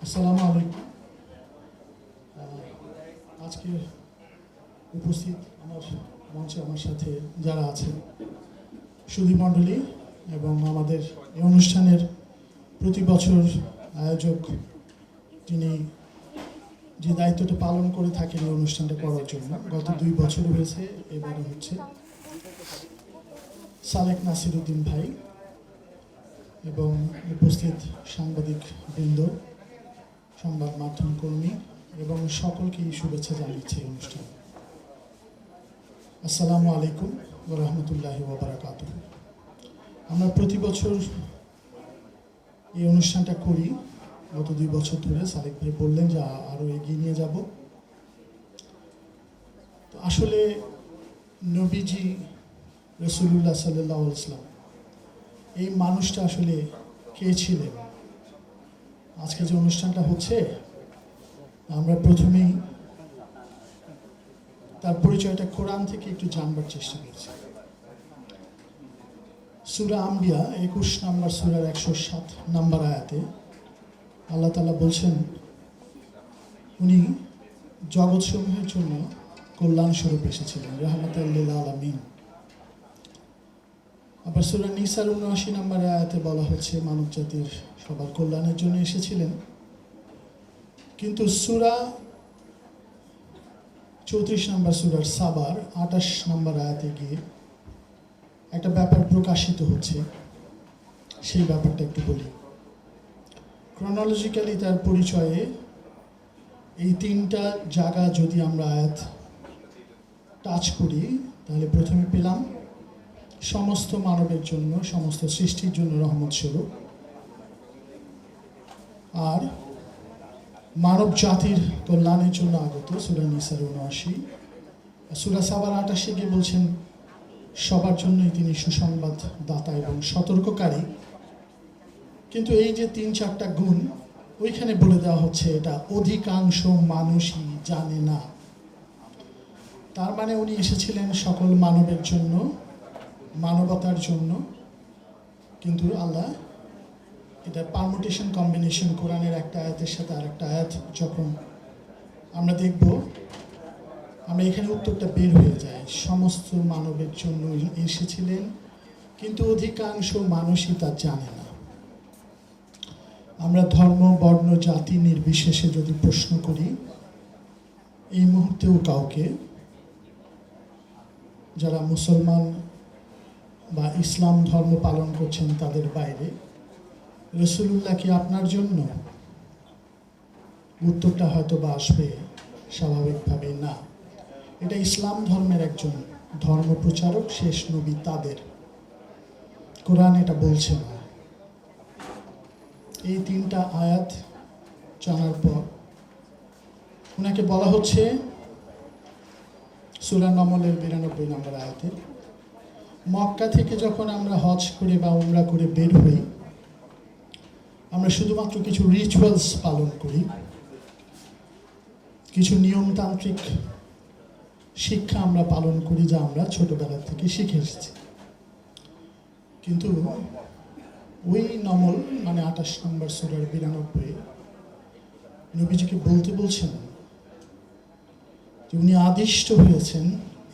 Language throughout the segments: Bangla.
আসসালামু আলাইকুম। আজকে উপস্থিত মঞ্চে আমার সাথে যারা আছেন সুধী মণ্ডলী এবং আমাদের এই অনুষ্ঠানের প্রতি বছর আয়োজক, যিনি যে দায়িত্বটা পালন করে থাকেন এই অনুষ্ঠানটা করার জন্য, গত 2 বছর হয়েছে, এবারে হচ্ছে সালেক নাসিরউদ্দিন ভাই এবং উপস্থিত সাংবাদিক বৃন্দ, সংবাদ মাধ্যম কর্মী এবং সকলকেই শুভেচ্ছা জানাচ্ছি এই অনুষ্ঠানে। আসসালামু আলাইকুম ওয়া রাহমাতুল্লাহি ওয়া বারাকাতুহু। আমরা প্রতি বছর এই অনুষ্ঠানটা করি, গত 2 বছর ধরে। সালেক ভাই বললেন যে আরও এগিয়ে নিয়ে যাব। তো আসলে নবীজি রাসূলুল্লাহ সাল্লাল্লাহু আলাইহি ওয়াসাল্লাম এই মানুষটা আসলে কে ছিলেন? আজকে যে অনুষ্ঠানটা হচ্ছে, আমরা প্রথমেই তার পরিচয়টা কোরআন থেকে একটু জানবার চেষ্টা করছি। সূরা আম্বিয়া 21 নম্বর সূরার 107 নম্বর আয়াতে আল্লাহ তাআলা বলছেন, উনি জগৎসমূহের জন্য কল্যাণ স্বরূপ এসেছিলেন, রাহমাতাল লিল আলামিন। আবার সূরা নিসার 79 নম্বর আয়াতে বলা হচ্ছে মানব জাতির সবার কল্যাণের জন্য এসেছিলেন। কিন্তু সূরা 34 নম্বর সূরার সাবার 28 নম্বর আয়াতে গিয়ে একটা ব্যাপার প্রকাশিত হচ্ছে, সেই ব্যাপারটা একটু বলি। ক্রনোলজিক্যালি তার পরিচয়ে এই 3টা জায়গা যদি আমরা আয়াত টাচ করি, তাহলে প্রথমে পেলাম সমস্ত মানবের জন্য, সমস্ত সৃষ্টির জন্য রহমত স্বরূপ, আর মানব জাতির কল্যাণের জন্য আগত সূরা নিসার 79। সূরা সাবার 28 গিয়ে বলছেন সবার জন্যই তিনি সুসংবাদ দাতা এবং সতর্ককারী। কিন্তু এই যে 3-4টা গুণ ওইখানে বলে দেওয়া হচ্ছে এটা অধিকাংশ মানুষই জানে না। তার মানে উনি এসেছিলেন সকল মানবের জন্য, মানবতার জন্য। কিন্তু আল্লাহ এটা পারমুটেশন কম্বিনেশন, কোরআনের একটা আয়াতের সাথে আর একটা আয়াত যখন আমরা দেখব, আমরা এখানে উত্তরটা বের হয়ে যায়। সমস্ত মানবের জন্য এসেছিলেন, কিন্তু অধিকাংশ মানুষই তা জানে না। আমরা ধর্ম, বর্ণ, জাতি নির্বিশেষে যদি প্রশ্ন করি, এই মুহূর্তেও কাউকে, যারা মুসলমান বা ইসলাম ধর্ম পালন করছেন তাদের বাইরে, রাসূলুল্লাহ কি আপনার জন্য? উত্তরটা হয়তো বা আসবে স্বাভাবিকভাবে না। এটা ইসলাম ধর্মের একজন ধর্ম প্রচারক, শেষ নবী তাদের। কোরআন এটা বলছে না। এই 3টা আয়াত জানার পর ওনাকে বলা হচ্ছে সূরা নমলের 92 নম্বর আয়াতে, মক্কা থেকে যখন আমরা হজ করে বা উমরা করে বের হই, আমরা শুধুমাত্র কিছু রিচুয়ালস পালন করি, কিছু নিয়মতান্ত্রিক শিক্ষা আমরা পালন করি, যা আমরা ছোটবেলা থেকে শিখে এসেছি। কিন্তু ওই নমল মানে 28 নম্বর সূরার 92 নবীজিকে বলতে বলছেন যে উনি আদিষ্ট হয়েছেন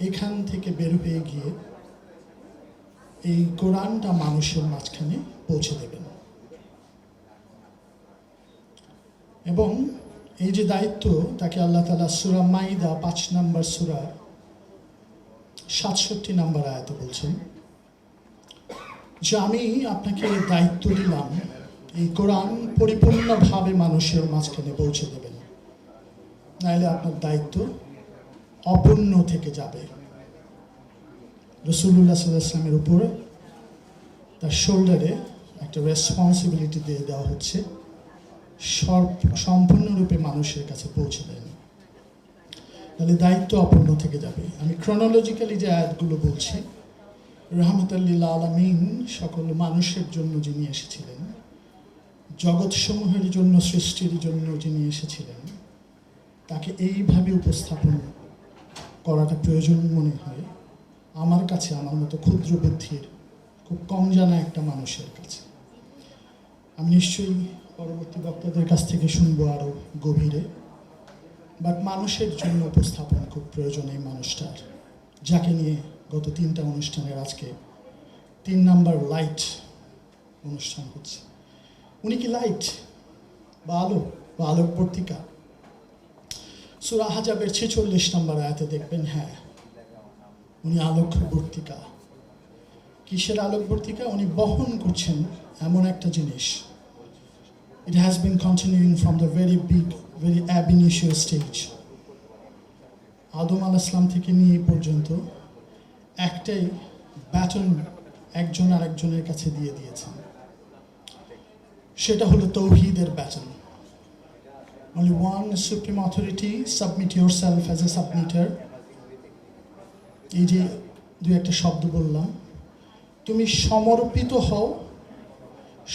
এখান থেকে বের হয়ে গিয়ে এই কোরআনটা মানুষের মাঝখানে পৌঁছে দেবেন। এবং এই যে দায়িত্ব, তাকে আল্লাহ তাআলা সূরা মাইদা 5 নম্বর সূরা 67 নম্বর আয়াতে বলছেন যে আমি আপনাকে দায়িত্ব দিলাম এই কোরআন পরিপূর্ণভাবে মানুষের মাঝখানে পৌঁছে দেবেন, নাহলে আপনার দায়িত্ব অপূর্ণ থেকে যাবে। রাসূলুল্লাহ সাল্লাল্লাহু আলাইহি ওয়াসাল্লামের উপরে তার শোল্ডারে একটা রেসপন্সিবিলিটি দিয়ে দেওয়া হচ্ছে, সম্পূর্ণরূপে মানুষের কাছে পৌঁছে দেন, তাহলে দায়িত্ব অপূর্ণ থেকে যাবে। আমি ক্রনোলজিক্যালি যে আয়াতগুলো বলছি, রাহমাতাল লিল আলামিন, সকল মানুষের জন্য যিনি এসেছিলেন, জগৎসমূহের জন্য, সৃষ্টির জন্য যিনি এসেছিলেন, তাকে এইভাবে উপস্থাপন করাটা প্রয়োজন মনে হয় আমার কাছে, আমার মতো ক্ষুদ্র বুদ্ধির, খুব কম জানা একটা মানুষের কাছে। আমি নিশ্চয়ই পরবর্তী বক্তাদের কাছ থেকে শুনবো আরও গভীরে। বাট মানুষের জন্য উপস্থাপন খুব প্রয়োজন এই মানুষটার, যাকে নিয়ে গত 3টা অনুষ্ঠানের আজকে 3 নাম্বার লাইট অনুষ্ঠান হচ্ছে। উনি কি লাইট বা আলো বা আলোকবর্তিকা? সূরা আহজাবের 46 নম্বর আয়াতে দেখবেন, হ্যাঁ, উনি আলোকবর্তিকা। কিসের আলোকবর্তিকা? উনি বহন করছেন এমন একটা জিনিস। It has been continuing from the very ab initio stage. আদম আলাইহিস সালাম থেকে নিয়ে এই পর্যন্ত একটাই ব্যাটন একজন আরেকজনের কাছে দিয়ে দিয়েছেন, সেটা হলো তৌহিদের baton. Only one supreme authority, submit yourself as a submitter. এই যে দুই একটা শব্দ বললাম, তুমি সমর্পিত হও,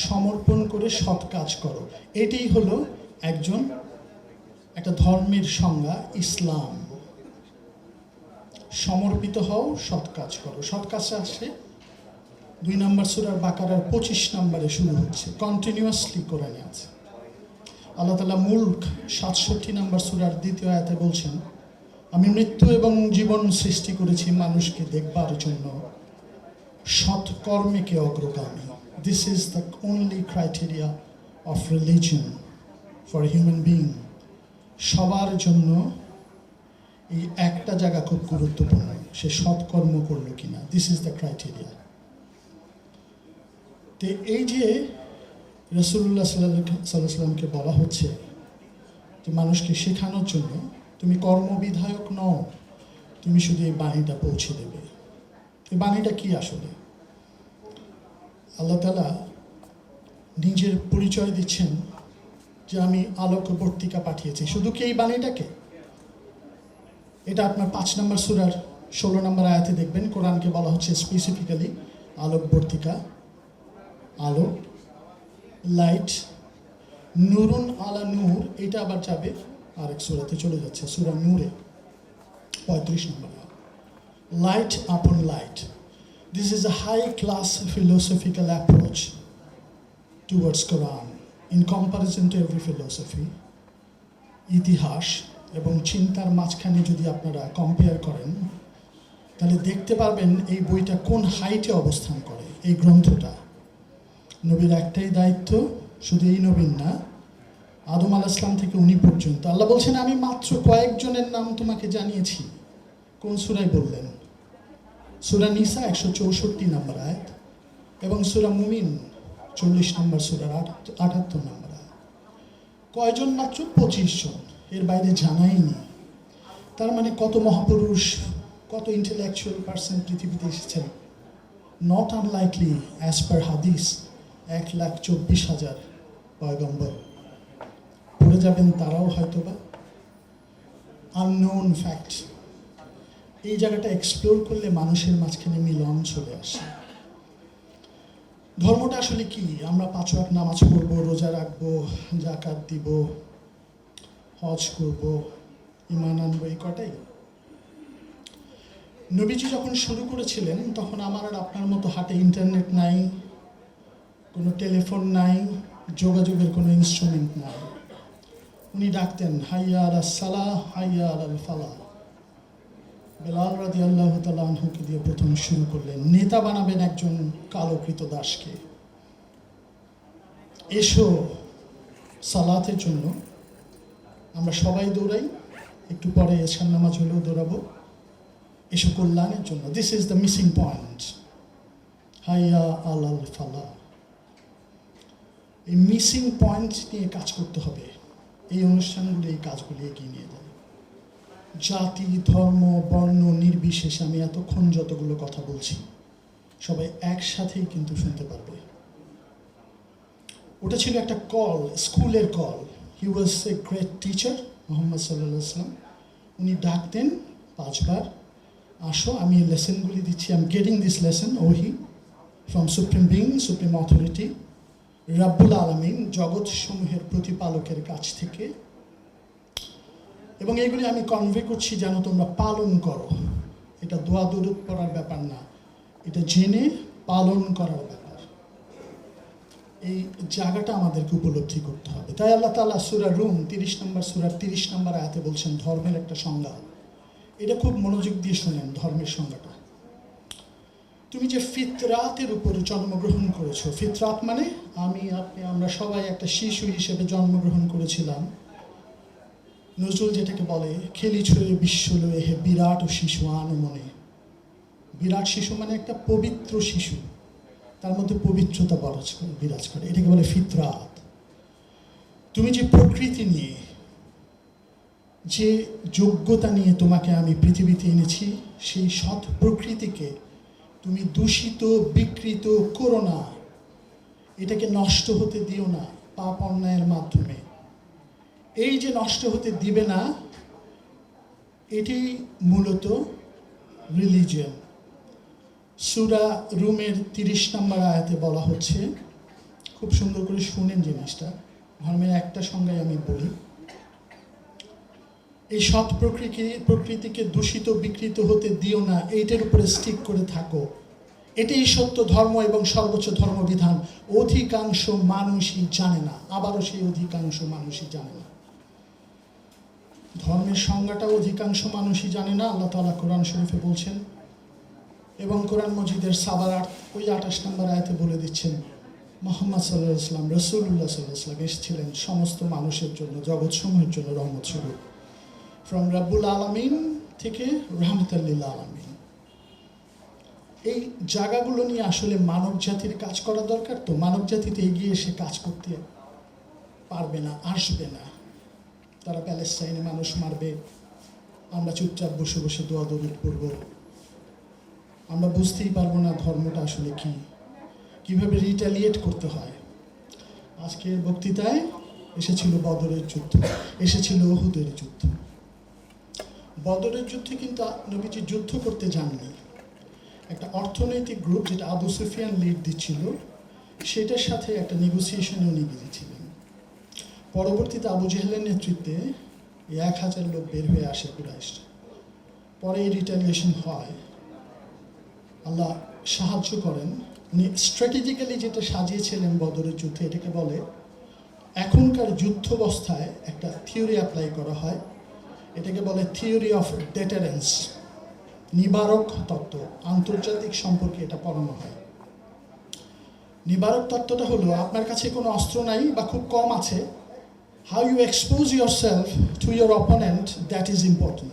সমর্পণ করে সৎ কাজ করো। এটাই হলো একটা ধর্মের সংজ্ঞা, ইসলাম। সমর্পিত হও, সৎ কাজ করো। সৎ কাজটা আসে 2 নম্বর সূরার বাকারার 25 নম্বরে শুরু হচ্ছে, কন্টিনিউয়াসলি কোরআনে আছে। আল্লাহ তাআলা মুলক 67 নম্বর সূরার 2য় আয়াতে বলছেন, আমি মৃত্যু এবং জীবন সৃষ্টি করেছি মানুষকে দেখবার জন্য, সৎকর্মেকে অগ্রগামী। This is the only criteria of religion for a human being. সবার জন্য এই একটা জায়গা খুব গুরুত্বপূর্ণ, সে সৎকর্ম করলো কিনা। This is the criteria. তো এই যে রাসূলুল্লাহ সাল্লাল্লাহু আলাইহি সাল্লামকে বলা হচ্ছে যে মানুষকে শেখানোর জন্য, তুমি কর্মবিধায়ক নও, তুমি শুধু এই বাণীটা পৌঁছে দেবে। এই বাণীটা কি আসলে? আল্লাহ তাআলা নিজের পরিচয় দিচ্ছেন যে আমি আলোকবর্তিকা পাঠিয়েছি। শুধু কি এই বাণীটাকে? এটা আপনার 5 নম্বর সূরার 16 নম্বর আয়াতে দেখবেন, কোরআনকে বলা হচ্ছে স্পেসিফিক্যালি আলোকবর্তিকা, আলো, লাইট, নূরুন আলা নূর। এটা আবার যাবে আরেক সূরাতে চলে যাচ্ছে, সূরা নূরে 35 নম্বর। লাইট আপন light. This is a high-class philosophical approach towards Quran in comparison to every philosophy. ইতিহাস এবং চিন্তার মাঝখানে যদি আপনারা কম্পেয়ার করেন, তাহলে দেখতে পারবেন এই বইটা কোন হাইটে অবস্থান করে। এই গ্রন্থটা, নবীর একটাই দায়িত্ব, শুধু এই নবীর না, আদম আলাইহিস সালাম থেকে উনি পর্যন্ত। আল্লাহ বলছেন, আমি মাত্র কয়েকজনের নাম তোমাকে জানিয়েছি। কোন সূরায় বললেন? সূরা নিসা 164 নম্বর আয়াত এবং সূরা মুমিন 40 নম্বর সূরার 78 নম্বর আয়াত। কয়জন? মাত্র 25 জন, এর বাইরে জানাইনি। তার মানে কত মহাপুরুষ, কত ইন্টেলেকচুয়াল পার্সন পৃথিবীতে এসেছেন। নট আনলাইকলি অ্যাজ পার হাদিস 1,24,000 পয়গম্বর পড়ে যাবেন, তারাও হয়তোবা আননোন ফ্যাক্ট। এই জায়গাটা এক্সপ্লোর করলে মানুষের মাঝখানে মিলন চলে আসে। ধর্মটা আসলে কি? আমরা 5 ওয়াক্ত নামাজ পড়বো, রোজা রাখবো, যাকাত দিব, হজ করব, ঈমান আনবো, এই কটাই। নবীজি যখন শুরু করেছিলেন তখন আমার আর আপনার মতো হাতে ইন্টারনেট নাই, কোনো টেলিফোন নাই, যোগাযোগের কোনো ইনস্ট্রুমেন্ট নাই। উনি ডাকতেন, হাইয়া আলাস সালাহ, হাইয়া আলাল ফালাহ। বেলাল রাদিয়াল্লাহু তাআলা আনহুকে দিয়ে প্রথম শুরু করলেন। নেতা বানাবেন একজন কালো কৃতদাসকে, এসো সালাতের জন্য। আমরা সবাই দৌড়াই, একটু পরে এশার নামাজ হলেও দৌড়াবো, এসো কল্যাণের জন্য। This is the missing point, হাইয়া আলাল ফালাহ। এই মিসিং পয়েন্ট নিয়ে কাজ করতে হবে। এই অনুষ্ঠানগুলো এই কাজগুলি এগিয়ে নিয়ে যায়। জাতি, ধর্ম, বর্ণ নির্বিশেষে আমি এতক্ষণ যতগুলো কথা বলছি, সবাই একসাথেই কিন্তু শুনতে পারবে। ওটা ছিল একটা কল, স্কুলের call. He was a great teacher, Muhammad সাল্লাল্লাহু আলাইহি ওয়াসাল্লাম। উনি ডাকতেন 5 বার, আসো আমি এই লেসনগুলি দিচ্ছি। I am getting this lesson ওহি from supreme being, supreme authority, রাব্বুল আলামিন, জগৎ সমূহের প্রতিপালকের কাছ থেকে। এবং এগুলি আমি কনভে করছি যেন তোমরা পালন করো। এটা দোয়া দরুদ পড়ার ব্যাপার না, এটা জেনে পালন করার ব্যাপার। এই জায়গাটা আমাদেরকে উপলব্ধি করতে হবে। তাই আল্লাহ তাআলা সূরা রুম 30 নম্বর সূরার 30 নম্বর আয়াতে বলছেন ধর্মের একটা সংজ্ঞা। এটা খুব মনোযোগ দিয়ে শুনেন ধর্মের সংজ্ঞাটা। তুমি যে ফিতরাতের উপর জন্মগ্রহণ করেছো, ফিতরাত মানে আমি আপনি আমরা সবাই একটা শিশু হিসেবে জন্মগ্রহণ করেছিলাম। নজরুল যেটাকে বলে খেলি ছুঁয়ে বিশ্ব লয়ে হে বিরাট ও শিশু আনমনে। বিরাট শিশু মানে একটা পবিত্র শিশু, তার মধ্যে পবিত্রতা বিরাজ করে, এটাকে বলে ফিতরাত। তুমি যে প্রকৃতি নিয়ে, যে যোগ্যতা নিয়ে তোমাকে আমি পৃথিবীতে এনেছি, সেই সৎ প্রকৃতিকে তুমি দূষিত বিকৃত করো না, এটাকে নষ্ট হতে দিও না পাপ অন্যায়ের মাধ্যমে। এই যে নষ্ট হতে দিবে না, এটি মূলত রিলিজিয়ন। সূরা রুমের 30 নম্বর আয়াতে বলা হচ্ছে, খুব সুন্দর করে শুনেন জিনিসটা, ধর্মের একটা সংজ্ঞায় আমি বলি, এই সৎ প্রকৃতিকে দূষিত বিকৃত হতে দিও না, এইটার উপরে স্টিক করে থাকো। এটাই সত্য ধর্ম এবং সর্বোচ্চ ধর্মবিধান। অধিকাংশ মানুষই জানে না, আবারও সেই অধিকাংশ মানুষই জানে না। ধর্মের সংজ্ঞাটা অধিকাংশ মানুষই জানে না, আল্লাহ তাআলা কোরআন শরীফে বলছেন, এবং কোরআন মজিদের সাবার 28 নম্বর আয়াতে বলে দিচ্ছেন মুহাম্মদ সাল্লাল্লাহু আলাইহি ওয়াসাল্লাম, রাসূলুল্লাহ সাল্লাল্লাহু আলাইহি ওয়াসাল্লাম এসেছিলেন সমস্ত মানুষের জন্য, জগৎসমূহের জন্য রহমত স্বরূপ। ফ্রম রাব্বুল আলামিন থেকে রাহমাতাল লিল আলামিন। এই জায়গাগুলো নিয়ে আসলে মানব জাতির কাজ করা দরকার। তো মানব জাতিতে এগিয়ে এসে কাজ করতে পারবে না, আসবে না। তারা প্যালেস্টাইনে মানুষ মারবে, আমরা চুপচাপ বসে বসে দোয়া দরুদ পড়ব, আমরা বুঝতেই পারবো না ধর্মটা আসলে কি, কিভাবে রিটালিয়েট করতে হয়। আজকের বক্তৃতায় এসেছিল বদরের যুদ্ধ, এসেছিল উহুদের যুদ্ধ। বদরের যুদ্ধে কিন্তু নবীজি যুদ্ধ করতে যাননি। একটা অর্থনৈতিক গ্রুপ, যেটা আবু সুফিয়ান লিড দিচ্ছিল, সেটার সাথে একটা নেগোসিয়েশনে উনি গিয়েছিলেন। পরবর্তীতে আবু জেহেলের নেতৃত্বে 1000 লোক বের হয়ে আসে কুরাইশরা। পরে এই রিটালিয়েশন হয়, আল্লাহ সাহায্য করেন। উনি স্ট্র্যাটেজিক্যালি যেটা সাজিয়েছিলেন বদরের যুদ্ধে, এটাকে বলে এখনকার যুদ্ধাবস্থায় একটা থিওরি অ্যাপ্লাই করা হয়, এটাকে বলে থিওরি অফ ডেটারেন্স, নিবারক তত্ত্ব। আন্তর্জাতিক সম্পর্কে এটা পড়ানো হয়। নিবারক তত্ত্বটা হলো, আপনার কাছে কোনো অস্ত্র নাই বা খুব কম আছে, how you expose yourself to your opponent, that is important.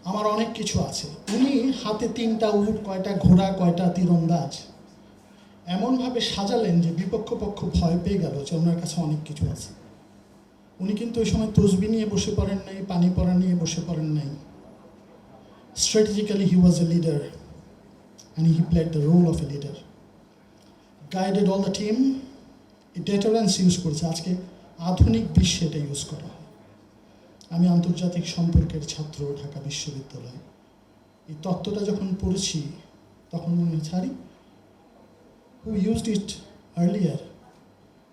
আমার অনেক কিছু আছে। উনি হাতে 3টা উট, কয়টা ঘোড়া, কয়টা তীরন্দাজ, এমনভাবে সাজালেন যে বিপক্ষ পক্ষ ভয় পেয়ে গেল যে ওনার কাছে অনেক কিছু আছে। উনি কিন্তু ওই সময় তসবি নিয়ে বসে পড়েন নাই, পানি পড়া নিয়ে বসে পড়েন নাই। Strategically, he was a leader and he played the role of a leader. Guided all the team. Deterrence use করেছে। আজকে আধুনিক বিশ্বে এটা ইউজ করা হয়। আমি আন্তর্জাতিক সম্পর্কের ছাত্র, ঢাকা বিশ্ববিদ্যালয়। এই তত্ত্বটা যখন পড়েছি তখন মনে হচ্ছে, আরে who used it earlier?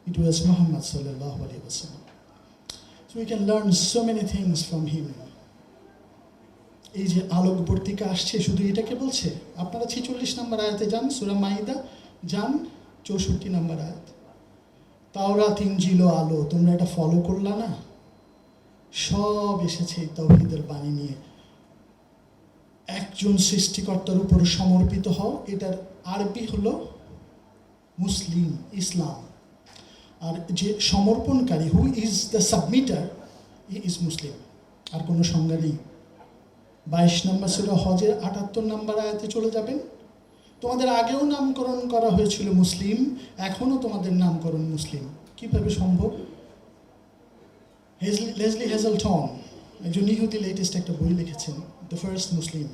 It was Muhammad sallallahu alaihi wasallam. So we can learn so many things from him. এই যে আলোকবর্তিকা আসছে, শুধু এটাকে বলছে। আপনারা 46 নম্বর আয়াতে যান, সূরা মাইদা যান, 64 নম্বর আয়াত। তাওরাত ইনজিল ও আলো, তোমরা এটা ফলো করলা না? সব এসেছে তাওহীদের বাণী নিয়ে। একজন সৃষ্টিকর্তার উপর সমর্পিত হও, এটার আরবি হলো মুসলিম, ইসলাম। আর যে সমর্পণকারী, who is the submitter, he is Muslim. আর কোনো সংজ্ঞা নেই। 22 নম্বর সূরা হজের 78 নম্বর আয়াতে চলে যাবেন। তোমাদের আগেও নামকরণ করা হয়েছিল মুসলিম, এখনও তোমাদের নামকরণ মুসলিম। কিভাবে সম্ভব? লেসলি হেজেলটন, একজন ইহুদি, লেটেস্ট একটা বই লিখেছেন, দ্য ফার্স্ট মুসলিম।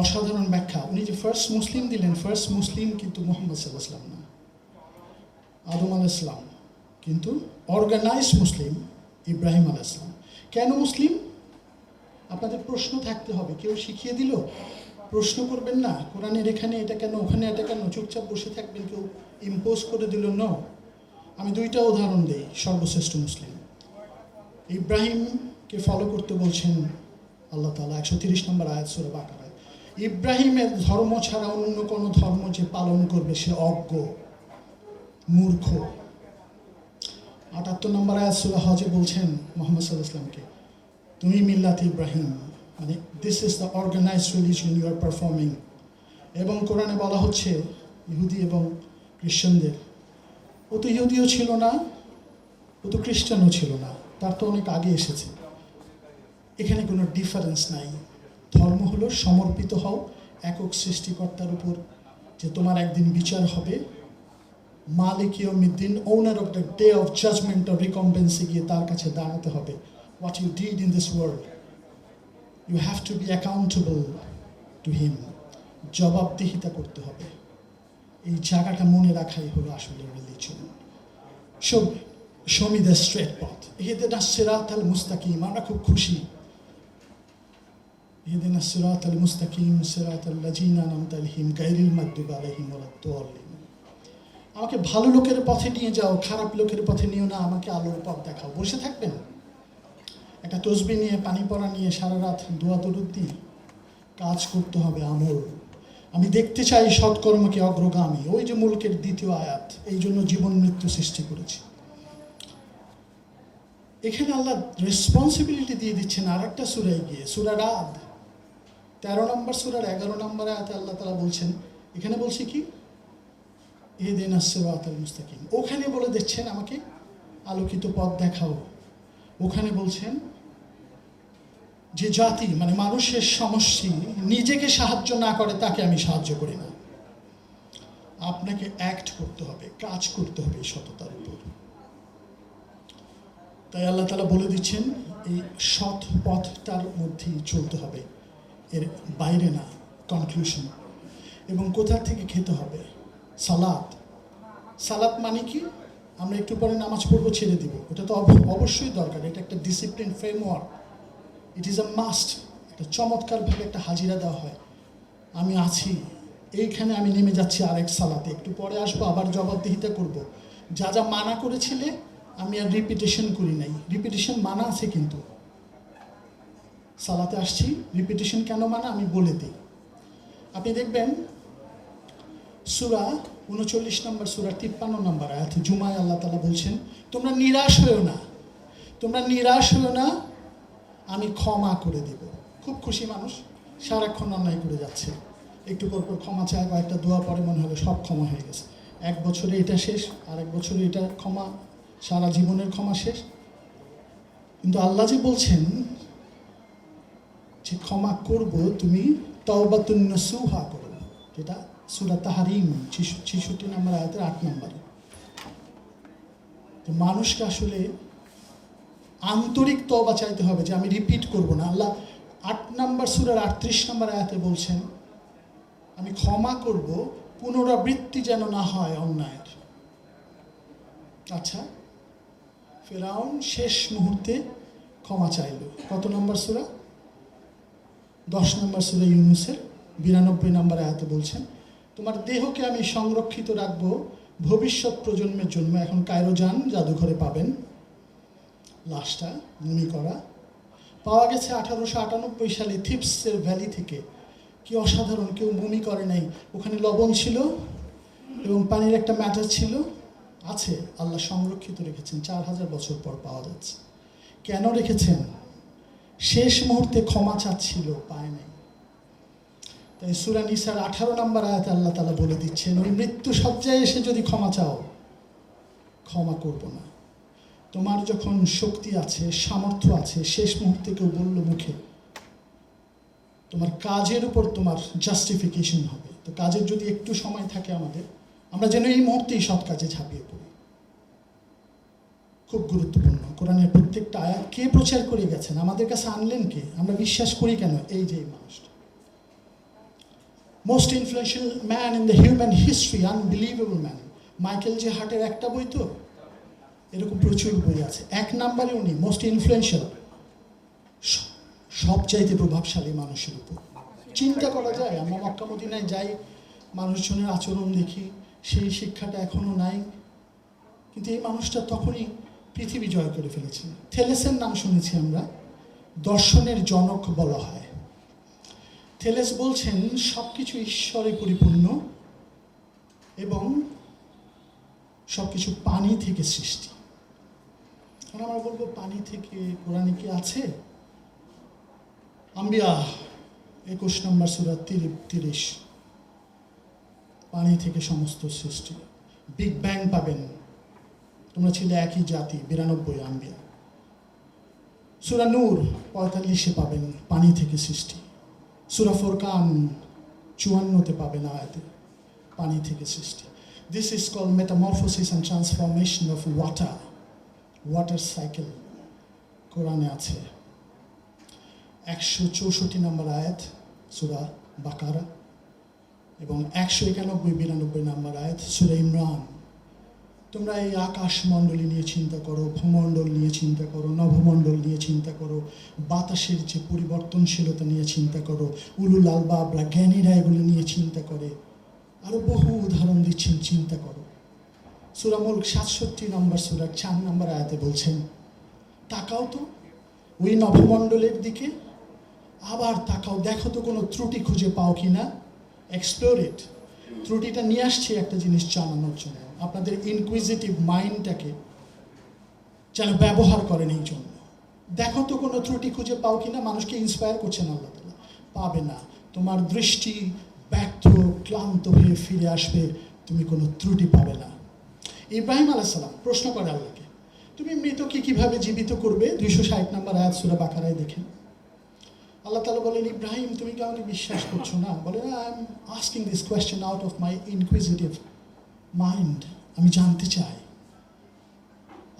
অসাধারণ ব্যাখ্যা। উনি যে ফার্স্ট মুসলিম দিলেন, ফার্স্ট মুসলিম কিন্তু মুহাম্মদ সাল্লাল্লাহু আলাইহি ওয়াসাল্লাম না, আদম আলাইহিস সালাম। কিন্তু অর্গানাইজড মুসলিম ইব্রাহিম আলাইহিস সালাম। কেন মুসলিম? আপনাদের প্রশ্ন থাকতে হবে। কেউ শিখিয়ে দিল, প্রশ্ন করবেন না, কোরআনের এখানে এটা কেন, ওখানে এটা কেন, চুপচাপ বসে থাকবেন, কেউ ইম্পোজ করে দিল ন। আমি 2টা উদাহরণ দিই। সর্বশ্রেষ্ঠ মুসলিম ইব্রাহিমকে ফলো করতে বলছেন আল্লাহ তাআলা 130 নম্বর আয়াত সূরা বাকারায়। ইব্রাহিমের ধর্ম ছাড়া অন্য কোনো ধর্ম যে পালন করবে সে অজ্ঞ। মূর্খ। ৭৮ নম্বর আয়াত সূরা হজে বলছেন মুহাম্মদ সাল্লাল্লাহু আলাইহি ওয়াসাল্লামকে, তুমি মিল্লাত ইব্রাহিম, মানে this is the organized religion you are performing. এবং কোরআনে বলা হচ্ছে ইহুদি এবং খ্রিস্টানদের, ও তো ইহুদিও ছিল না, ও তো খ্রিস্টানও ছিল না, তার তো অনেক আগে এসেছে। এখানে কোনো ডিফারেন্স নাই। ধর্ম হলো সমর্পিত হও একক সৃষ্টিকর্তার উপর, যে তোমার একদিন বিচার হবে। মালিক ইয়াউমিদ্দিন, owner of the day of judgement of রিকম্পেন্সে গিয়ে তার কাছে দাঁড়াতে হবে। What you did in this world, you have to be accountable to him. জবাবদিহিতা করতে হবে। এই জায়গাটা মনে রাখাই হলো আসলে religion. Show me the straight পথ, ইহদিনা সিরাতাল মুস্তাকিম। আমরা খুব খুশি, ইহদিনা সিরাতাল মুস্তাকিম সিরাতাল লাযিনা আনআমতা আলাইহিম গায়রিল মাগদুবি আলাইহিম ওয়ালাদ-দাল্লিন। আমাকে ভালো লোকের পথে নিয়ে যাও, খারাপ লোকের পথে নিও না, আমাকে আলোর পথ দেখাও। বসে থাকবেন একটা তসবিহ নিয়ে, পানি পড়া নিয়ে সারা রাত দোয়া দরুদ দিয়ে? কাজ করতে হবে, আমল। আমি দেখতে চাই সৎকর্মকে অগ্রগামী। ওই যে মুলকের ২য় আয়াত, এই জন্য জীবন মৃত্যু সৃষ্টি করেছি। এখানে আল্লাহ রেসপন্সিবিলিটি দিয়ে দিচ্ছেন আর একটা সূরায় গিয়ে, সূরা রাদ ১৩ নম্বর সূরার ১১ নম্বর আয়াতে আল্লাহ তাআলা বলছেন, এখানে বলছে কি, ইহদিনাস সিরাতাল মুস্তাকিম। ওখানে বলে দিচ্ছেন আমাকে আলোকিত পথ দেখাও। ওখানে বলছেন যে জাতি, মানে মানুষের সমষ্টি নিজেকে সাহায্য না করে তাকে আমি সাহায্য করি না। আপনাকে অ্যাক্ট করতে হবে, কাজ করতে হবে সততার উপর। তাই আল্লাহ তাআলা বলে দিচ্ছেন এই সৎ পথটার মধ্যেই চলতে হবে, এর বাইরে না। কনক্লুশন। এবং কোথা থেকে খেতে হবে? সালাত। সালাত মানে কি? আমরা একটু পরে নামাজ পড়বো, ছেড়ে দিব, ওটা তো অবশ্যই দরকার। এটা একটা discipline framework, it is a must. একটা চমৎকারভাবে একটা হাজিরা দেওয়া হয়, আমি আছি এইখানে, আমি নেমে যাচ্ছি আরেক সালাতে, একটু পরে আসবো, আবার জবাবদিহিতা করব। যা যা মানা করেছিলে আমি আর রিপিটেশন করি নাই। রিপিটেশন মানা আছে, কিন্তু সালাতে আসছি, রিপিটেশন কেন মানা আমি বলে দিই। আপনি দেখবেন সূরা ৩৯ নম্বর সূরা ৫৩ নম্বর আয়াত জুমায় আল্লাহ তাআলা বলছেন, তোমরা নিরাশ হয়েও না, তোমরা নিরাশ হয়েও না, আমি ক্ষমা করে দেব। খুব খুশি মানুষ, সারাক্ষণ অন্যায় করে যাচ্ছে, একটু পর পর ক্ষমা চায়, কয়েকটা দোয়া পরে মনে হলো সব ক্ষমা হয়ে গেছে। ১ বছরে এটা শেষ, আর ১ বছরে এটা ক্ষমা, সারা জীবনের ক্ষমা শেষ। কিন্তু আল্লাহ যে বলছেন যে ক্ষমা করব, তুমি তাওবাতুন নাসুহা করো, যেটা সূরা তাহরিম ৬৬ নম্বর আয়াতের ৮ নম্বরে। তো মানুষকে আসলে আন্তরিক তওবা চাইতে হবে, যে আমি রিপিট করব না। আল্লাহ ৮ নম্বর সূরার ৩৮ নম্বর আয়াতে বলছেন, আমি ক্ষমা করব, পুনরাবৃত্তি যেন না হয় অন্যায়ের। আচ্ছা, ফেরাউন শেষ মুহূর্তে ক্ষমা চাইল, কত নম্বর সূরা? ১০ নম্বর সূরা ইউনূসের ৯২ নম্বর আয়াতে বলছেন, তোমার দেহকে আমি সংরক্ষিত রাখবো ভবিষ্যৎ প্রজন্মের জন্য। এখন কায়রো যান, জাদুঘরে পাবেন লাশটা মুমি করা। পাওয়া গেছে ১৮৯৮ সালে থিপসের ভ্যালি থেকে। কি অসাধারণ, কেউ মুমি করে নাই। ওখানে লবণ ছিল এবং পানির একটা ম্যাটার ছিল, আছে, আল্লাহ সংরক্ষিত রেখেছেন। ৪,০০০ বছর পর পাওয়া যাচ্ছে। কেন রেখেছেন? শেষ মুহূর্তে ক্ষমা চাচ্ছিল, পায় নাই। তাই সূরা নিসার ১৮ নম্বর আয়াতে আল্লাহ তাআলা বলে দিচ্ছেন, ওই মৃত্যু সজ্জায় এসে যদি ক্ষমা চাও, ক্ষমা করব না। তোমার যখন শক্তি আছে, সামর্থ্য আছে, শেষ মুহূর্তে কেউ বলল মুখে, তোমার কাজের উপর তোমার জাস্টিফিকেশন হবে। তো কাজের যদি একটু সময় থাকে আমাদের, আমরা যেন এই মুহূর্তেই সৎ কাজে ঝাঁপিয়ে পড়ি। খুব গুরুত্বপূর্ণ। কোরআনের প্রত্যেকটা আয়াত কে প্রচার করে গেছেন, আমাদের কাছে আনলেন কে, আমরা বিশ্বাস করি কেন? এই যে এই মানুষটা, most influential man in the human history, unbelievable man. Michael J হার্টের একটা বই তো, এরকম প্রচুর বই আছে। ১ নম্বরে উনি মোস্ট ইনফ্লুয়েন্সিয়াল, সবচাইতে প্রভাবশালী মানুষের উপর। চিন্তা করা যায়, আমরা মক্কা মদিনায় যাই, মানুষজনের আচরণ দেখি, সেই শিক্ষাটা এখনও নাই। কিন্তু এই মানুষটা তখনই পৃথিবী জয় করে ফেলেছেন। থেলেসের নাম শুনেছি আমরা, দর্শনের জনক বলা হয়। থেলেস বলছেন সব কিছু ঈশ্বরে পরিপূর্ণ এবং সব কিছু পানি থেকে সৃষ্টি। আর আমরা বলবো পানি থেকে কোরআনে কি আছে? আম্বিয়া 21 নম্বর সূরা 30, পানি থেকে সমস্ত সৃষ্টি। বিগ ব্যাং পাবেন, তোমরা ছিলে একই জাতি, 92 আম্বিয়া। সূরা নূর 45 পাবেন পানি থেকে সৃষ্টি। সূরা ফুরকান 54 পাবেন আয়াতে পানি থেকে সৃষ্টি। This is called metamorphosis and transformation of water cycle কোরআনে আছে। 164 নম্বর আয়াত সূরা বাকারা এবং 191-92 নম্বর আয়াত সূরা ইমরান। তোমরা এই আকাশমণ্ডলী নিয়ে চিন্তা করো, ভূমণ্ডল নিয়ে চিন্তা করো, নভমণ্ডল নিয়ে চিন্তা করো, বাতাসের যে পরিবর্তনশীলতা নিয়ে চিন্তা করো, উলুল আলবাবরা জ্ঞানীরা এগুলো নিয়ে চিন্তা করে। আরও বহু উদাহরণ দিচ্ছেন, চিন্তা করো। সূরা মুলক 67 নম্বর সূরা 4 নম্বর আয়াতে বলছেন, তাকাও তো ওই নভমণ্ডলের দিকে, আবার তাকাও, দেখো তো কোনো ত্রুটি খুঁজে পাও কি না। এক্সপ্লোর ইট। ত্রুটিটা নিয়ে আসছে একটা জিনিস জানানোর জন্য, আপনাদের ইনকুইজিটিভ মাইন্ডটাকে যেন ব্যবহার করেন এই জন্য। দেখো তো কোনো ত্রুটি খুঁজে পাও কিনা। মানুষকে ইন্সপায়ার করছেন আল্লাহ তাআলা। পাবে না, তোমার দৃষ্টি ব্যর্থ ক্লান্ত হয়ে ফিরে আসবে, তুমি কোনো ত্রুটি পাবে না। ইব্রাহিম আলাইহিস সালাম প্রশ্ন করে আল্লাহকে, তুমি মৃতকে কিভাবে জীবিত করবে? 260 নম্বর আয়াত সূরা বাকারায় দেখেন। আল্লাহ তাআলা বলেন, ইব্রাহিম তুমি কি আমাকে বিশ্বাস করছো না? বলেন, I am asking this question out of my inquisitive mind, আমি জানতে চাই।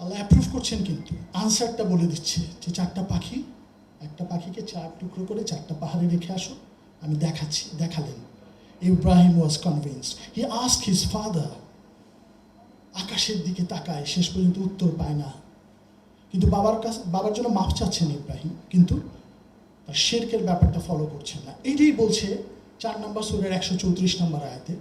আল্লাহ অ্যাপ্রুভ করছেন, কিন্তু আনসারটা বলে দিচ্ছে যে 4টা পাখি, একটা পাখিকে 4 টুকরো করে 4টা পাহাড়ে রেখে আসো, আমি দেখাচ্ছি। দেখালেন। Ibrahim was convinced. He asked his father. আকাশের দিকে তাকায়, শেষ পর্যন্ত উত্তর পায় না, কিন্তু বাবার জন্য মাফ চাচ্ছেন ইব্রাহিম, কিন্তু তার শিরকের ব্যাপারটা ফলো করছেন না। এইটাই বলছে 4 নম্বর সূরার 134 নম্বর আয়াতে,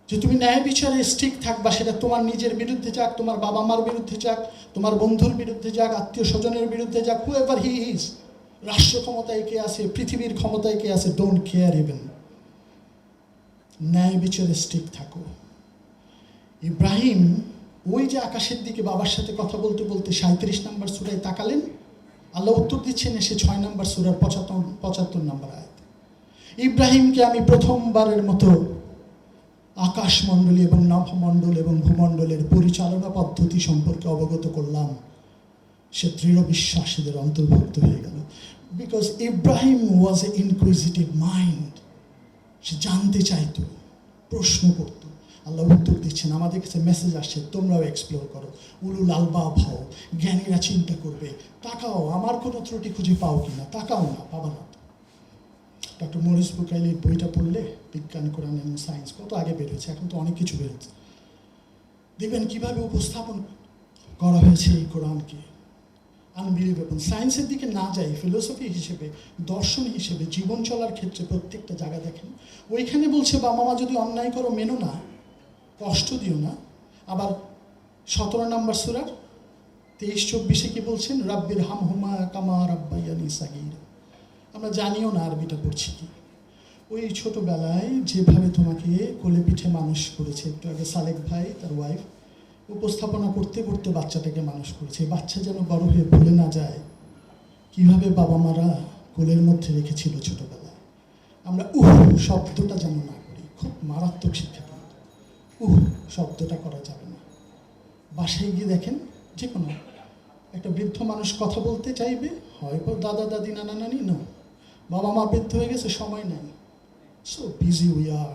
যে তুমি ন্যায় বিচারে স্টিক থাকবা, সেটা তোমার নিজের বিরুদ্ধে যাক, তোমার বাবা মার বিরুদ্ধে যাক, তোমার বন্ধুর বিরুদ্ধে যাক, আত্মীয় স্বজনের বিরুদ্ধে যাক, হুএভার হি ইজ। রাষ্ট্র ক্ষমতায় কে আছে, পৃথিবীর ক্ষমতায় কে আছে, ডোন্ট কেয়ার ইভেন। ন্যায় বিচারে স্টিক থাকো। ইব্রাহিম ওই যে আকাশের দিকে বাবার সাথে কথা বলতে বলতে 37 নম্বর সূরায় তাকালেন, আল্লাহ উত্তর দিচ্ছেন এসে 6 নম্বর সূরার 75 নম্বর আয়াত। ইব্রাহিমকে আমি প্রথমবারের মতো আকাশমণ্ডলী এবং নভমণ্ডল এবং ভূমণ্ডলের পরিচালনা পদ্ধতি সম্পর্কে অবগত করলাম। সে দৃঢ় বিশ্বাসীদের অন্তর্ভুক্ত হয়ে গেল। Because Ibrahim was a inquisitive mind. সে জানতে চাইতো, প্রশ্ন করতো। আল্লাহ উত্তর দিচ্ছেন, আমাদের কাছে মেসেজ আসছে, তোমরাও এক্সপ্লোর করো, উলুল আলবাব হও, জ্ঞানীরা চিন্তা করবে, তাকাও আমার কোনো ত্রুটি খুঁজে পাও কিনা। তাকাও না, পাবা না। ডক্টর মরিস বুকাইলির বইটা পড়লে, বিজ্ঞান, কোরআন এবং সায়েন্স, কত আগে বেরোচ্ছে, এখন তো অনেক কিছু বেরোচ্ছে। দেখবেন কীভাবে উপস্থাপন করা হয়েছে এই কোরআনকে। আনবিলিভেবল। সায়েন্সের দিকে না যাই, ফিলোসফি হিসেবে, দর্শন হিসেবে, জীবন চলার ক্ষেত্রে প্রত্যেকটা জায়গা দেখেন। ওইখানে বলছে বাবা মা যদি অন্যায় করো মেনো না, কষ্ট দিও না। আবার 17 নম্বর সূরার 23-24 কি বলছেন? রাব্বির হামহুমা কামা রাব্বায়ানি সাগীরা। আমরা জানিও না আরবিটা পড়ছি কি। ওই ছোটোবেলায় যেভাবে তোমাকে কোলে পিঠে মানুষ করেছে, একটু আগে সালেক ভাই তার ওয়াইফ উপস্থাপনা করতে করতে বাচ্চাটাকে মানুষ করেছে। বাচ্চা যেন বড় হয়ে ভুলে না যায় কীভাবে বাবা মারা কোলের মধ্যে রেখেছিল ছোটোবেলায়। আমরা শব্দটা যেন না করি, খুব মারাত্মক শিক্ষা। শব্দটা করা যাবে না। বাসায় গিয়ে দেখেন, যে কোনো একটা বৃদ্ধ মানুষ কথা বলতে চাইবে, হয়তো দাদা দাদি নানা নানি, নো, বাবা মা বৃদ্ধ হয়ে গেছে, সময় নেই, সো বিজি উই আর।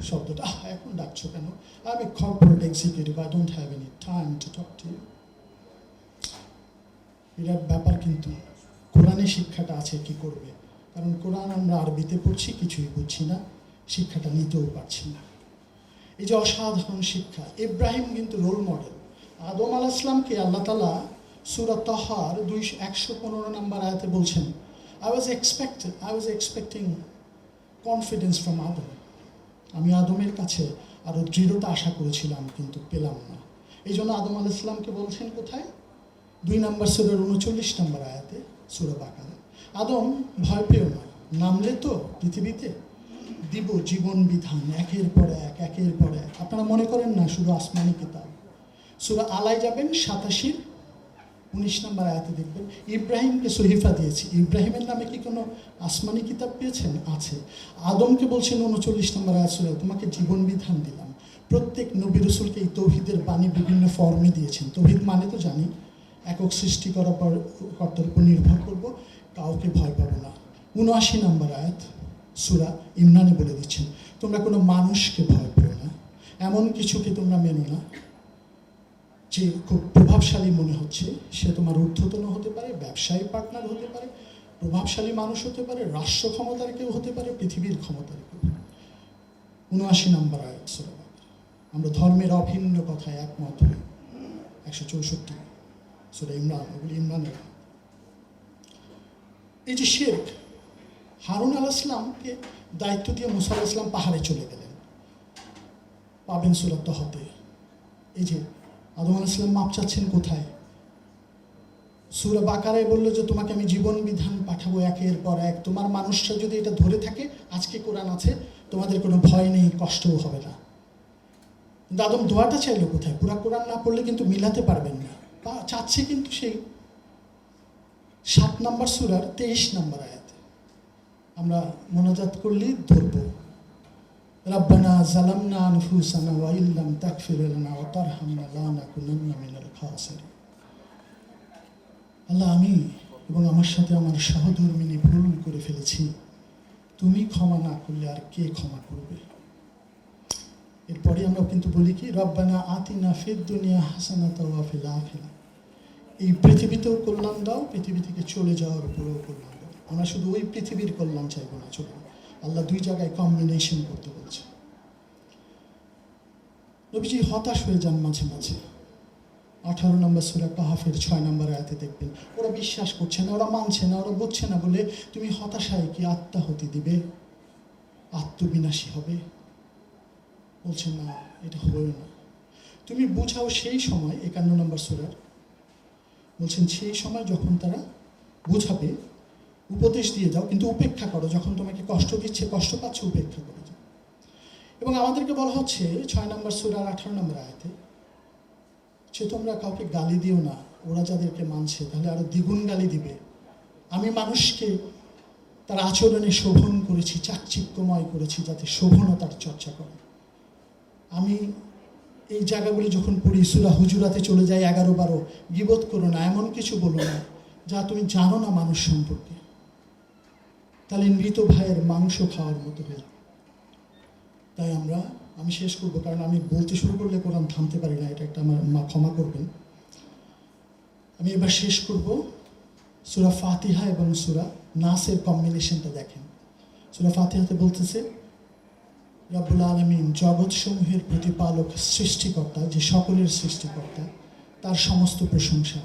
শব্দটা, এখন ডাকছো কেন? I am a corporate executive, I don't have any time to talk to you. বিরাট ব্যাপার। কিন্তু কোরআনে শিক্ষাটা আছে, কি করবে? কারণ কোরআন আমরা আরবিতে পড়ছি, কিছুই বুঝছি না, শিক্ষাটা নিতেও পারছি না। এই যে অসাধারণ শিক্ষা। ইব্রাহিম কিন্তু রোল মডেল। আদম আলাইহিস সালামকে আল্লাহ তাআলা সূরা তাহার 115 নম্বর আয়াতে বলছেন, I was expecting confidence from Adam. আমি আদমের কাছে আরও দৃঢ়তা আশা করেছিলাম, কিন্তু পেলাম না। এই জন্য আদম আলাইহিস সালামকে বলছেন কোথায়? 2 নম্বর সূরার 39 নম্বর আয়াতে সূরা বাকারা, আদম ভয় পেও না, নামলে তো পৃথিবীতে, দিব জীবন বিধান একের পর এক একের পর এক। আপনারা মনে করেন না শুধু আসমানি কিতাব। সূরা আলায় যাবেন 87 19 নম্বর আয়াতে দেখবেন ইব্রাহিমকে সহিফা দিয়েছি। ইব্রাহিমের নামে কি কোনো আসমানি কিতাব পেয়েছেন? আছে। আদমকে বলছেন 39 নম্বর আয়াত সূরা তোমাকে জীবন বিধান দিলাম। প্রত্যেক নবী রাসূলকে এই তৌহিদের বাণী বিভিন্ন ফর্মে দিয়েছেন। তৌহিদ মানে তো জানি একক সৃষ্টি করার পর কর্তার উপর নির্ভর করব, কাউকে ভয় পাবো না। 79 নম্বর আয়াত সূরা ইমরানে বলে দিচ্ছেন তোমরা কোনো মানুষকে ভয় পেও না, এমন কিছুকে তোমরা মেনো না যে খুব প্রভাবশালী মনে হচ্ছে, সে তোমার ঊর্ধ্বতন হতে পারে, ব্যবসায়ী পার্টনার হতে পারে, প্রভাবশালী মানুষ হতে পারে, রাষ্ট্র ক্ষমতার কেউ হতে পারে, পৃথিবীর ক্ষমতার কেউ। 79 নম্বর আয়াত সূরা বাকারা। আমরা ধর্মের অভিন্ন কথায় একমত হই। 164 সূরা ইমরান, ওগুলি ইমরানের। এই যে শিরক, হারুন আলাইহিস সালামকে দায়িত্ব দিয়ে মুসা আলাইহিস সালাম পাহাড়ে চলে গেলেন, পাবেন সূরা তহতে। এই যে আদম আলাইহিস সালাম মাপ চাচ্ছেন কোথায়? সূরা বাকারায় বললো যে তোমাকে আমি জীবন বিধান পাঠাবো একের পর এক, তোমার মানুষরা যদি এটা ধরে থাকে, আজকে কোরআন আছে, তোমাদের কোনো ভয় নেই, কষ্টও হবে না। কিন্তু আদম দোয়াটা চাইলো কোথায়? পুরা কোরআন না পড়লে কিন্তু মিলাতে পারবেন না। চাচ্ছে কিন্তু সেই 7 নম্বর সূরার 23 নম্বর আয়াত। আমরা মোনাজাত করলেই ধরবো, রাব্বানা জালামনা আনফুসানা ওয়া ইল্লাম তাগফির লানা ওয়া তারহামনা লানাকুনান্না মিনাল খাসিরিন। আল্লাহ, আমি এবং আমার সাথে আমার সহধর্মিনী ভুল করে ফেলেছি, তুমি ক্ষমা না করলে আর কে ক্ষমা করবে? এরপরে আমরা কিন্তু বলি কি, রব্বানা আতিনা ফিদ দুনিয়া হাসানাতাও ওয়া ফিল আখিরা। এই পৃথিবীতেও কল্যাণ দাও, পৃথিবী থেকে চলে যাওয়ার উপরেও কল্যাণ দাও। আমরা শুধু ওই পৃথিবীর কল্যাণ চাইবো না, চলবে। আল্লাহ দুই জায়গায় কম্বিনেশন করতে বলছে। নবীজি হতাশ হয়ে যান মাঝে মাঝে। 18 নম্বর সূরা কাহাফের 6 নম্বর আয়াতে দেখবেন ওরা বিশ্বাস করছে না, ওরা মানছে না, ওরা বুঝছে না বলে তুমি হতাশায় কি আত্মাহুতি দিবে, আত্মবিনাশী হবে? বলছেন না, এটা হবেও না। তুমি বুঝাও সেই সময়, 51 নম্বর সূরার বলছেন সেই সময় যখন তারা বুঝাবে, উপদেশ দিয়ে যাও, কিন্তু উপেক্ষা করো। যখন তোমাকে কষ্ট দিচ্ছে, কষ্ট পাচ্ছে, উপেক্ষা করে যাও। এবং আমাদেরকে বলা হচ্ছে 6 নম্বর সূরার 18 নম্বর আয়াতে যে তোমরা কাউকে গালি দিও না, ওরা যাদেরকে মানছে তাহলে আরো দ্বিগুণ গালি দিবে। আমি মানুষকে তার আচরণে শোভন করেছি, চাকচিক্যময় করেছি, যাতে শোভনতার চর্চা করে। আমি এই জায়গাগুলি যখন পড়ি, সূরা হুজুরাতে চলে যায় 11-12, গীবত করো না, এমন কিছু বলো না যা তুমি জানো না মানুষ সম্পর্কে, তাহলে মৃত ভাইয়ের মাংস খাওয়ার মতো হয়ে যাবে। তাই আমি শেষ করবো, কারণ আমি বলতে শুরু করলে কোরআন থামতে পারি না, এটা একটা আমার মা ক্ষমা করবেন। আমি এবার শেষ করব। সূরা ফাতিহা এবং সূরা নাসের কম্বিনেশনটা দেখেন। সূরা ফাতিহাতে বলতেছে রব্বুল আলামিন জগৎসমূহের প্রতিপালক, সৃষ্টিকর্তা, যে সকলের সৃষ্টিকর্তা, তার সমস্ত প্রশংসা।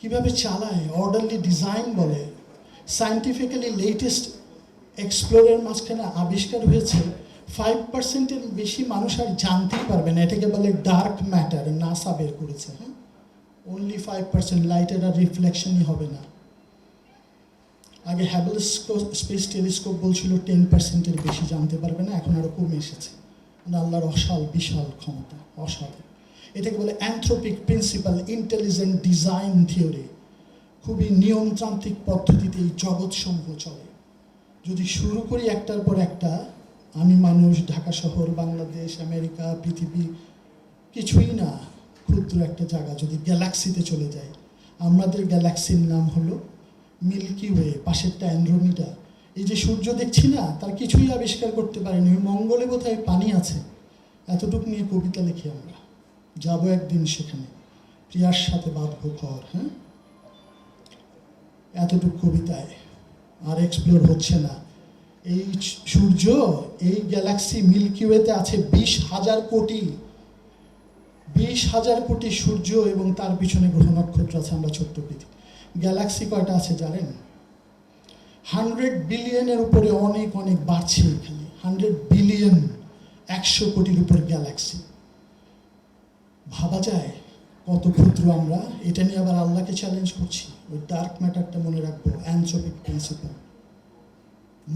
কিভাবে চালায়, অর্ডারলি ডিজাইন বলে। সায়েন্টিফিক্যালি লেটেস্ট এক্সপ্লোরের মাঝখানে আবিষ্কার হয়েছে 5%-এর বেশি মানুষ আর জানতেই পারবে না, এটাকে বলে ডার্ক ম্যাটার। নাসা বের করেছে। হ্যাঁ, অনলি 5%, লাইটের আর রিফ্লেকশনই হবে না। আগে হ্যাবল স্পেস টেলিস্কোপ বলছিল 10%-এর বেশি জানতে পারবে না, এখন আরও কমে এসেছে। মানে আল্লাহর বিশাল ক্ষমতা, অসাধারণ। এটাকে বলে Anthropic principal intelligent design theory. খুবই নিয়মতান্ত্রিক পদ্ধতিতে এই জগৎসমূহ চলে। যদি শুরু করি একটার পর একটা, আমি মানুষ, ঢাকা শহর, বাংলাদেশ, আমেরিকা, পৃথিবী কিছুই না, ক্ষুদ্র একটা জায়গা। যদি গ্যালাক্সিতে চলে যায়, আমাদের গ্যালাক্সির নাম হলো মিল্কি ওয়ে, পাশেরটা অ্যান্ড্রোমিডা। এই যে সূর্য দেখছি না, তার কিছুই আবিষ্কার করতে পারিনি। মঙ্গলে বোধহয় পানি আছে, এতটুকু নিয়ে কবিতা লিখি আমরা। যাবো একদিন সেখানে, প্রিয়ার সাথে বাঁধবো ঘর। হ্যাঁ, এতটুকু কবিতায়, আর এক্সপ্লোর হচ্ছে না। এই সূর্য, এই গ্যালাক্সি মিল্কি ওয়েতে আছে 20,000 কোটি, 20,000 কোটি সূর্য, এবং তার পিছনে গ্রহ নক্ষত্র আছে। আমরা ছোট্ট পৃথিবী। গ্যালাক্সি কয়টা আছে জানেন? 100 বিলিয়নের উপরে, অনেক অনেক বাড়ছে এখানে। 100 বিলিয়ন, 100 কোটির উপর গ্যালাক্সি। ভাবা যায় কত ক্ষুদ্র আমরা। এটা নিয়ে আবার আল্লাহকে চ্যালেঞ্জ করছি। ওই ডার্ক ম্যাটারটা মনে রাখবো, অ্যানথ্রোপিক প্রিন্সিপাল।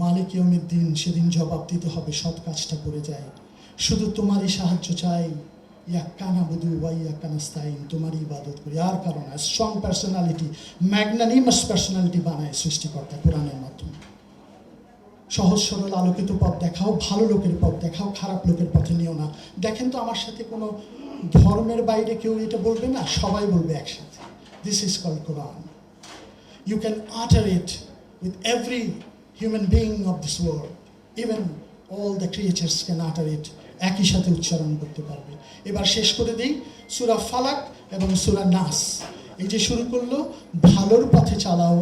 মালিক ইয়াউমিদ দিন, সেদিন জবাব দিতে হবে সৎ কাজটা করে যায়। শুধু তোমারই সাহায্য চাই, ইয়াক্কা নাবুদু ওয়া ইয়াক্কা নাস্তাইন, তোমারই ইবাদত করি আর কারণ। স্ট্রং পার্সোনালিটি, ম্যাগনানিমাস পার্সোনালিটি বানায় সৃষ্টিকর্তা কোরআনের মাধ্যমে। সহজ সরল আলোকিত পথ দেখাও, ভালো লোকের পথ দেখাও, খারাপ লোকের পথে নিও না। দেখেন তো আমার সাথে কোনো ধর্মের বাইরে কেউ এটা বলবে না, সবাই বলবে একসাথে, this is called Quran. You can utter it with every human being of this world. Even all the creatures can utter it. একই সাথে উচ্চারণ করতে পারবে। এবার শেষ করে দিই সূরা ফালাক এবং সূরা নাস। এই যে শুরু করলো, ভালোর পথে চালাও,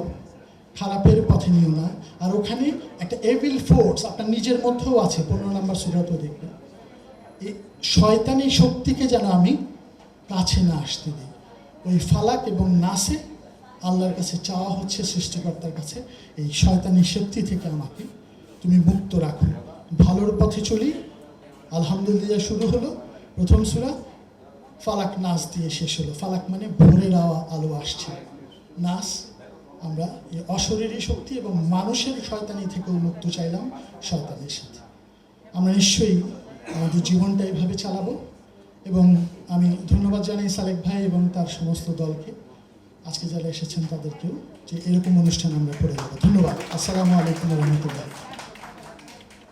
খারাপের পথে নিও না। আর ওখানে একটা এভিল ফোর্স আপনার নিজের মধ্যেও আছে, 15 নম্বর সূরাতেও দেখবেন। এই শয়তানি শক্তিকে যেন আমি কাছে না আসতে দিই। ওই ফালাক এবং নাসে আল্লাহর কাছে চাওয়া হচ্ছে, সৃষ্টিকর্তার কাছে, এই শয়তানি শক্তি থেকে আমাকে তুমি মুক্ত রাখো। ভালোর পথে চলি। আলহামদুলিল্লাহ শুরু হলো প্রথম সূরা, ফালাক নাস দিয়ে শেষ হলো। ফালাক মানে ভোরের আলো আসছে, নাস আমরা এই অশরীরী শক্তি এবং মানুষের শয়তানি থেকেও মুক্ত চাইলাম শয়তানের সাথে। আমরা নিশ্চয়ই আমাদের জীবনটা এইভাবে চালাবো। এবং আমি ধন্যবাদ জানাই সালেক ভাই এবং তার সমস্ত দলকে, আজকে যারা এসেছেন তাদেরকেও, যে এরকম অনুষ্ঠান আমরা করে দেবো। ধন্যবাদ। আসসালামু আলাইকুম ওয়া রাহমাতুল্লাহ।